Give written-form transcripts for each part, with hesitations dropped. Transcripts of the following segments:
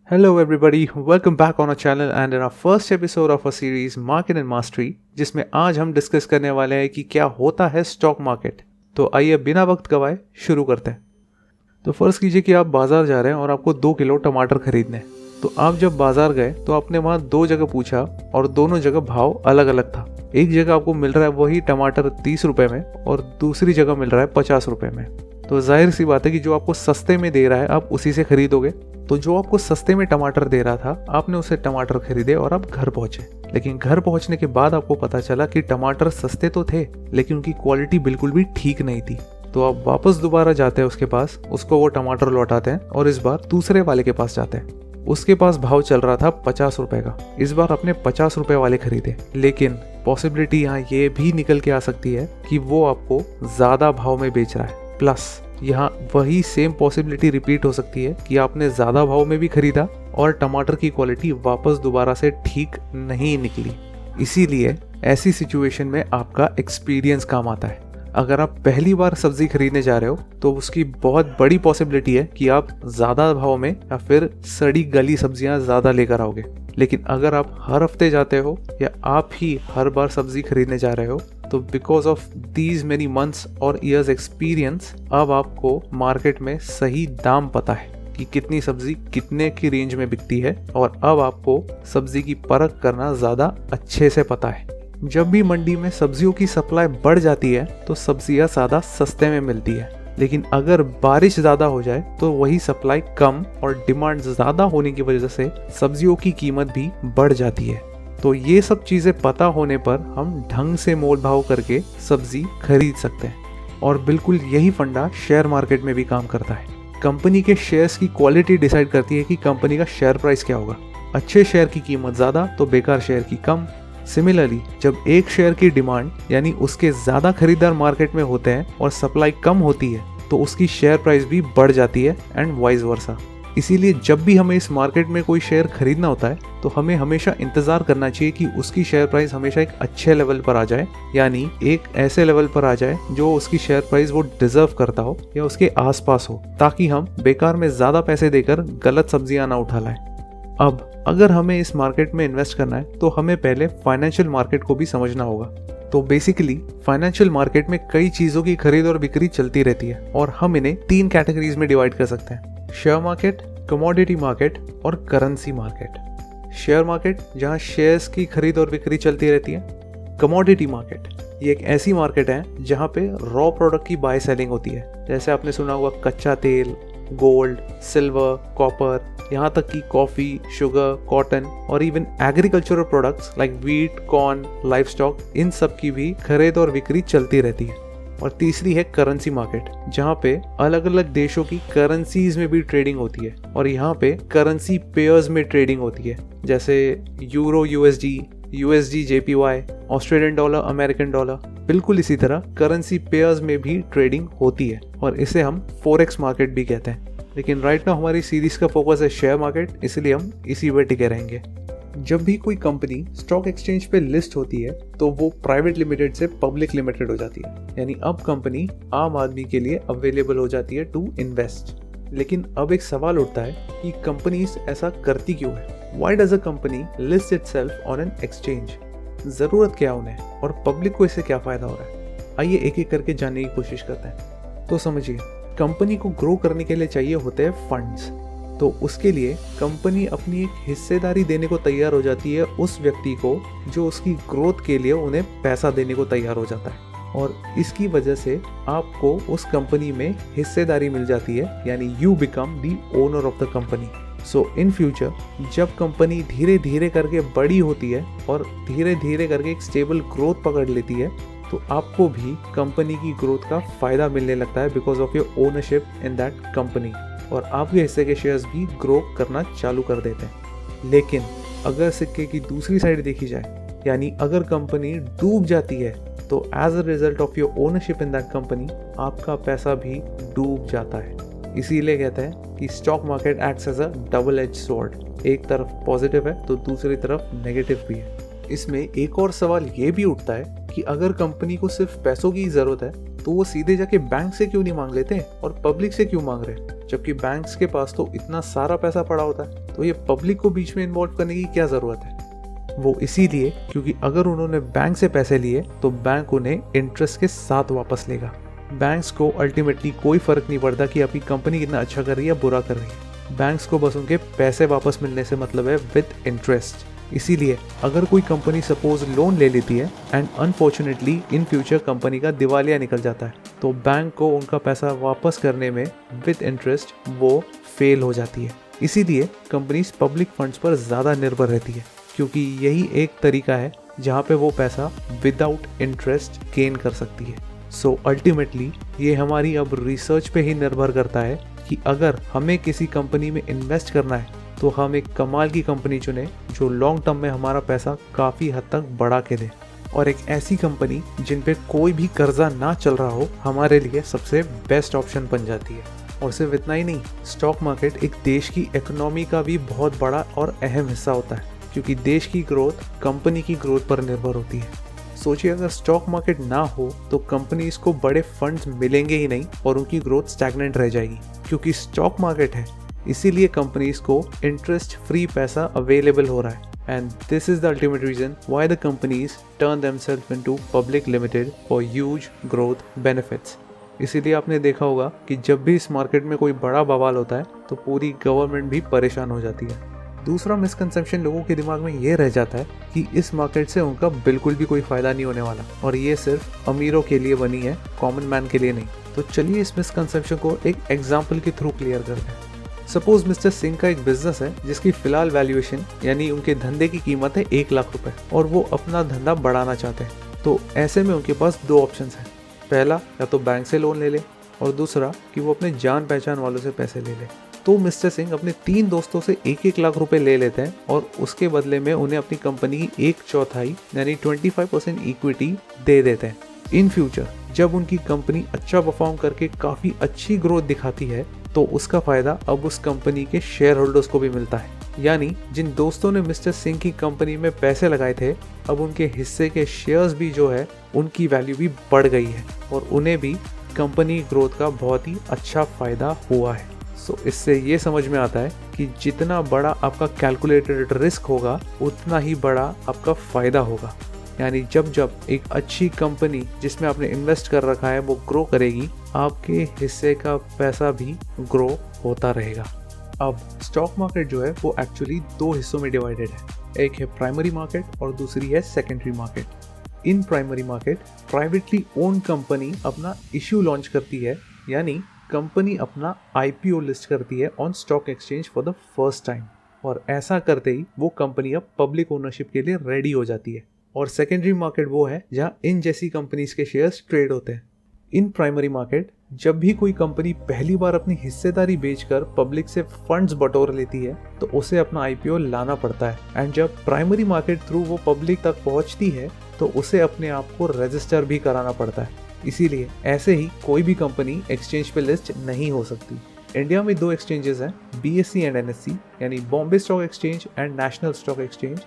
Hello everybody, welcome back on our channel and in our first episode of our series Market and Mastery, जिसमें आज हम discuss करने वाले हैं कि क्या होता है स्टॉक मार्केट। तो आइए बिना वक्त गवाए शुरू करते हैं। तो फर्ज कीजिए कि आप बाजार जा रहे हैं और आपको 2 किलो टमाटर खरीदने हैं। तो आप जब बाजार गए तो आपने वहाँ 2 जगह पूछा और दोनों जगह भाव अलग अलग था। एक जगह आपको मिल रहा है वही टमाटर 30 रुपये में और दूसरी जगह मिल रहा है 50 रुपये में। तो जाहिर सी बात है कि जो आपको सस्ते में दे रहा है आप उसी से खरीदोगे। तो जो आपको सस्ते में टमाटर दे रहा था आपने उसे टमाटर खरीदे और आप घर पहुंचे। लेकिन घर पहुंचने के बाद आपको पता चला कि टमाटर सस्ते तो थे लेकिन उनकी क्वालिटी बिल्कुल भी ठीक नहीं थी। तो आप वापस दोबारा जाते हैं उसके पास, उसको वो टमाटर लौटाते हैं और इस बार दूसरे वाले के पास जाते हैं। उसके पास भाव चल रहा था 50 रुपए का। इस बार आपने 50 रुपए वाले खरीदे, लेकिन पॉसिबिलिटी यहाँ ये भी निकल के आ सकती है कि वो आपको ज्यादा भाव में बेच रहा है। प्लस यहाँ वही सेम पॉसिबिलिटी रिपीट हो सकती है कि आपने ज़्यादा भाव में भी खरीदा और टमाटर की क्वालिटी वापस दोबारा से ठीक नहीं निकली। इसीलिए ऐसी सिचुएशन में आपका एक्सपीरियंस काम आता है। अगर आप पहली बार सब्जी खरीदने जा रहे हो तो उसकी बहुत बड़ी पॉसिबिलिटी है कि आप ज़्यादा भाव में या फिर सड़ी गली सब्जियां ज़्यादा लेकर आओगे। लेकिन अगर आप हर हफ्ते जाते हो या आप ही हर बार सब्जी खरीदने जा रहे हो तो because of these many months और ईयर्स एक्सपीरियंस अब आपको मार्केट में सही दाम पता है कि कितनी सब्जी कितने की रेंज में बिकती है और अब आपको सब्जी की परख करना ज़्यादा अच्छे से पता है। जब भी मंडी में सब्जियों की सप्लाई बढ़ जाती है तो सब्जियां ज़्यादा सस्ते में मिलती है, लेकिन अगर बारिश ज़्यादा हो जाए तो वही सप्लाई कम और डिमांड ज़्यादा होने की वजह से सब्जियों की कीमत भी बढ़ जाती है। तो ये सब चीज़ें पता होने पर हम ढंग से मोल भाव करके सब्जी खरीद सकते हैं। और बिल्कुल यही फंडा शेयर मार्केट में भी काम करता है। कंपनी के शेयर्स की क्वालिटी डिसाइड करती है कि कंपनी का शेयर प्राइस क्या होगा। अच्छे शेयर की कीमत ज़्यादा तो बेकार शेयर की कम। सिमिलरली जब एक शेयर की डिमांड यानी उसके ज़्यादा खरीदार मार्केट में होते हैं और सप्लाई कम होती है तो उसकी शेयर प्राइस भी बढ़ जाती है एंड वाइस वर्सा। इसीलिए जब भी हमें इस मार्केट में कोई शेयर खरीदना होता है तो हमें हमेशा इंतज़ार करना चाहिए कि उसकी शेयर प्राइस हमेशा एक अच्छे लेवल पर आ जाए, यानी एक ऐसे लेवल पर आ जाए जो उसकी शेयर प्राइस वो डिजर्व करता हो या उसके आसपास हो, ताकि हम बेकार में ज़्यादा पैसे देकर गलत सब्जियां ना उठा लाएं। अब अगर हमें इस मार्केट में इन्वेस्ट करना है तो हमें पहले फाइनेंशियल मार्केट को भी समझना होगा। तो बेसिकली फाइनेंशियल मार्केट में कई चीज़ों की खरीद और बिक्री चलती रहती है और हम इन्हें 3 कैटेगरीज में डिवाइड कर सकते हैं: शेयर मार्केट, कमोडिटी मार्केट और करेंसी मार्केट। शेयर मार्केट जहां शेयर्स की खरीद और बिक्री चलती रहती है। कमोडिटी मार्केट ये एक ऐसी मार्केट है जहां पे रॉ प्रोडक्ट की बाय सेलिंग होती है। जैसे आपने सुना होगा कच्चा तेल, गोल्ड, सिल्वर, कॉपर, यहाँ तक कि कॉफ़ी, शुगर, कॉटन और even agricultural products like wheat, corn, livestock, इन सब की भी खरीद और बिक्री चलती रहती है। और तीसरी है करेंसी मार्केट, जहाँ पे अलग अलग देशों की करेंसीज में भी ट्रेडिंग होती है और यहाँ पे करेंसी पेयर्स में ट्रेडिंग होती है, जैसे euro USD, USD JPY, Australian dollar, American dollar. बिल्कुल इसी तरह करेंसी पेयर्स में भी ट्रेडिंग होती है और इसे हम फॉरेक्स मार्केट भी कहते हैं। लेकिन राइट नाउ हमारी सीरीज का फोकस है शेयर मार्केट, इसलिए हम इसी पे टिके रहेंगे। जब भी कोई कंपनी स्टॉक एक्सचेंज पे लिस्ट होती है तो वो प्राइवेट लिमिटेड से पब्लिक लिमिटेड हो जाती है, यानी अब कंपनी आम आदमी के लिए अवेलेबल हो जाती है टू इन्वेस्ट। लेकिन अब एक सवाल उठता है कि कंपनीज ऐसा करती क्यों है? Why does a company list itself on an exchange? ज़रूरत क्या उन्हें और पब्लिक को इससे क्या फ़ायदा हो रहा है? आइए एक एक करके जानने की कोशिश करते हैं। तो समझिए, कंपनी को ग्रो करने के लिए चाहिए होते हैं फंड्स। तो उसके लिए कंपनी अपनी एक हिस्सेदारी देने को तैयार हो जाती है उस व्यक्ति को जो उसकी ग्रोथ के लिए उन्हें पैसा देने को तैयार हो जाता है, और इसकी वजह से आपको उस कंपनी में हिस्सेदारी मिल जाती है, यानी you become the owner of the company. So in future जब कंपनी धीरे धीरे करके बड़ी होती है और धीरे धीरे करके एक स्टेबल ग्रोथ पकड़ लेती है तो आपको भी कंपनी की ग्रोथ का फ़ायदा मिलने लगता है because of your ownership in that company, और आपके हिस्से के शेयर्स भी ग्रो करना चालू कर देते हैं। लेकिन अगर सिक्के की दूसरी साइड देखी जाए, यानी अगर कंपनी डूब जाती है तो as a result of your ownership in that company आपका पैसा भी डूब जाता है। इसीलिए कहते हैं कि stock market acts as a double edge sword. एक तरफ पॉजिटिव है तो दूसरी तरफ नेगेटिव भी है। इसमें एक और सवाल ये भी उठता है कि अगर कंपनी को सिर्फ पैसों की ज़रूरत है तो वो सीधे जाके बैंक से क्यों नहीं मांग लेते और पब्लिक से क्यों मांग रहे, जबकि बैंक्स के पास तो इतना सारा पैसा पड़ा होता है। तो ये पब्लिक को बीच में इन्वॉल्व करने की क्या ज़रूरत है? वो इसीलिए क्योंकि अगर उन्होंने बैंक से पैसे लिए तो बैंक उन्हें इंटरेस्ट के साथ वापस लेगा। बैंक्स को अल्टीमेटली कोई फर्क नहीं पड़ता कि आपकी कंपनी कितना अच्छा कर रही है या बुरा कर रही है। बैंक्स को बस उनके पैसे वापस मिलने से मतलब है विद इंटरेस्ट। इसीलिए अगर कोई कंपनी सपोज लोन ले लेती है and unfortunately in future company का दिवालिया निकल जाता है, तो बैंक को उनका पैसा वापस करने में विद इंटरेस्ट वो फेल हो जाती है। इसीलिए कंपनीज पब्लिक फंड्स पर ज़्यादा निर्भर रहती है, क्योंकि यही एक तरीका है जहाँ पे वो पैसा विदाउट इंटरेस्ट गेन कर सकती है। सो अल्टीमेटली ये हमारी अब रिसर्च पे ही निर्भर करता है कि अगर हमें किसी कंपनी में इन्वेस्ट करना है तो हम एक कमाल की कंपनी चुने जो लॉन्ग टर्म में हमारा पैसा काफ़ी हद तक बढ़ा के दे, और एक ऐसी कंपनी जिन पे कोई भी कर्जा ना चल रहा हो हमारे लिए सबसे बेस्ट ऑप्शन बन जाती है। और सिर्फ इतना ही नहीं, स्टॉक मार्केट एक देश की इकोनॉमी का भी बहुत बड़ा और अहम हिस्सा होता है, क्योंकि देश की ग्रोथ कंपनी की ग्रोथ पर निर्भर होती है। सोचिए अगर स्टॉक मार्केट ना हो तो कंपनीज को बड़े फंड्स मिलेंगे ही नहीं और उनकी ग्रोथ स्टैग्नेंट रह जाएगी। क्योंकि स्टॉक मार्केट है इसीलिए कंपनीज को इंटरेस्ट फ्री पैसा अवेलेबल हो रहा है, and this is the ultimate reason why the companies turn themselves into public limited for huge growth benefits. इसीलिए आपने देखा होगा कि जब भी इस मार्केट में कोई बड़ा बवाल होता है तो पूरी गवर्नमेंट भी परेशान हो जाती है। दूसरा मिसकंसेप्शन लोगों के दिमाग में ये रह जाता है कि इस मार्केट से उनका बिल्कुल भी कोई फायदा नहीं होने वाला और ये सिर्फ अमीरों के लिए बनी है, कॉमन मैन के लिए नहीं। तो चलिए इस मिसकंसेप्शन को एक एग्जांपल के थ्रू क्लियर करते हैं। सपोज मिस्टर सिंह का एक बिजनेस है जिसकी फिलहाल वैल्यूएशन यानी उनके धंधे की कीमत है 1 लाख रुपए और वो अपना धंधा बढ़ाना चाहते हैं। तो ऐसे में उनके पास 2 ऑप्शंस हैं। पहला, या तो बैंक से लोन ले ले, और दूसरा कि वो अपने जान पहचान वालों से पैसे ले ले। तो मिस्टर सिंह अपने 3 दोस्तों से 1-1 लाख रुपए ले लेते हैं और उसके बदले में उन्हें अपनी कंपनी की 1/4 यानी 25% इक्विटी दे देते हैं। इन फ्यूचर जब उनकी कंपनी अच्छा परफॉर्म करके काफ़ी अच्छी ग्रोथ दिखाती है तो उसका फ़ायदा अब उस कंपनी के शेयर होल्डर्स को भी मिलता है। यानी जिन दोस्तों ने मिस्टर सिंह की कंपनी में पैसे लगाए थे अब उनके हिस्से के शेयर्स भी जो है उनकी वैल्यू भी बढ़ गई है और उन्हें भी कंपनी ग्रोथ का बहुत ही अच्छा फ़ायदा हुआ है। सो इससे ये समझ में आता है कि जितना बड़ा आपका कैलकुलेटेड रिस्क होगा उतना ही बड़ा आपका फ़ायदा होगा। यानी जब जब एक अच्छी कंपनी जिसमें आपने इन्वेस्ट कर रखा है वो ग्रो करेगी, आपके हिस्से का पैसा भी ग्रो होता रहेगा। अब स्टॉक मार्केट जो है वो एक्चुअली 2 हिस्सों में डिवाइडेड है। एक है प्राइमरी मार्केट और दूसरी है secondary market. In primary market privately owned company अपना इश्यू लॉन्च करती है, यानी कंपनी अपना IPO लिस्ट करती है on stock exchange for the first time, और ऐसा करते ही वो कंपनी अब पब्लिक ओनरशिप के लिए रेडी हो जाती है। और सेकेंडरी मार्केट वो है जहां इन जैसी कंपनीज के शेयर्स ट्रेड होते हैं। इन प्राइमरी मार्केट जब भी कोई कंपनी पहली बार अपनी हिस्सेदारी बेचकर पब्लिक से फंड्स बटोर लेती है तो उसे अपना IPO लाना पड़ता है, एंड जब प्राइमरी मार्केट थ्रू वो पब्लिक तक पहुंचती है तो उसे अपने आप को रजिस्टर भी कराना पड़ता है। इसीलिए ऐसे ही कोई भी कंपनी एक्सचेंज पे लिस्ट नहीं हो सकती। इंडिया में 2 एक्सचेंजेस हैं, BSE एंड NSE, यानी Bombay stock exchange and national stock exchange.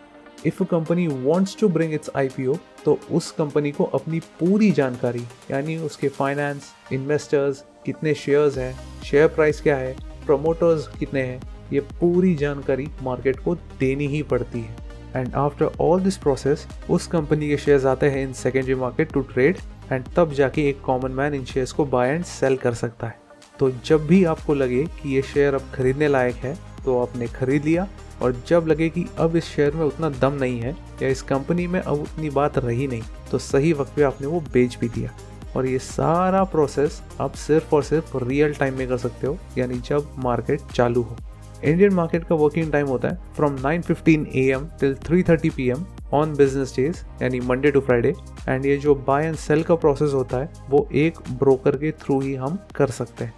If a company wants to bring its IPO तो उस कंपनी को अपनी पूरी जानकारी यानी उसके फाइनेंस, इन्वेस्टर्स, कितने शेयर्स हैं, शेयर प्राइस क्या है, प्रमोटर्स कितने हैं, ये पूरी जानकारी मार्केट को देनी ही पड़ती है। And after all this process उस कंपनी के शेयर्स आते हैं in secondary market to trade, and तब जाके एक कॉमन मैन इन शेयर्स को बाय एंड सेल कर सकता है। तो जब भी आपको लगे कि ये शेयर अब खरीदने लायक है तो आपने खरीद लिया, और जब लगे कि अब इस शेयर में उतना दम नहीं है या इस कंपनी में अब उतनी बात रही नहीं तो सही वक्त पे आपने वो बेच भी दिया। और ये सारा प्रोसेस आप सिर्फ और सिर्फ रियल टाइम में कर सकते हो, यानी जब मार्केट चालू हो। इंडियन मार्केट का वर्किंग टाइम होता है from 9:15 AM till 3:30 PM on business days, यानी मंडे टू फ्राइडे। एंड ये जो बाय एंड सेल का प्रोसेस होता है वो एक ब्रोकर के थ्रू ही हम कर सकते हैं।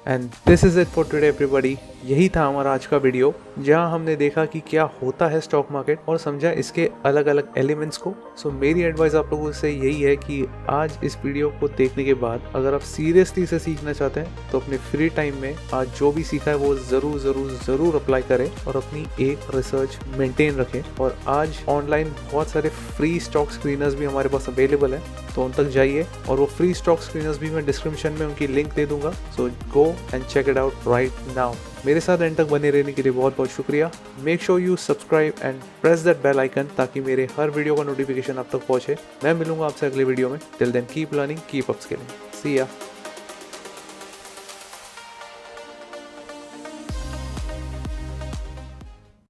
And this is it for today everybody. यही था हमारा आज का वीडियो, जहां हमने देखा कि क्या होता है स्टॉक मार्केट और समझा इसके अलग अलग एलिमेंट्स को। सो मेरी एडवाइस आप लोगों से यही है कि आज इस वीडियो को देखने के बाद अगर आप सीरियसली से सीखना चाहते हैं तो अपने फ्री टाइम में आज जो भी सीखा है वो ज़रूर ज़रूर ज़रूर अप्लाई करें और अपनी एक रिसर्च मेंटेन रखें। और आज ऑनलाइन बहुत सारे फ्री स्टॉक स्क्रीनर्स भी हमारे पास अवेलेबल है, तो उन तक जाइए और वो फ्री स्टॉक स्क्रीनर्स भी मैं डिस्क्रिप्शन में उनकी लिंक दे दूंगा। So go and check it out right now. मेरे साथ एंड तक बने रहने के लिए बहुत बहुत शुक्रिया। Make sure you subscribe and press that bell icon ताकि मेरे हर वीडियो का नोटिफिकेशन आप तक पहुंचे। मैं मिलूंगा आपसे अगले वीडियो में। Till then keep learning, keep upskilling. See या।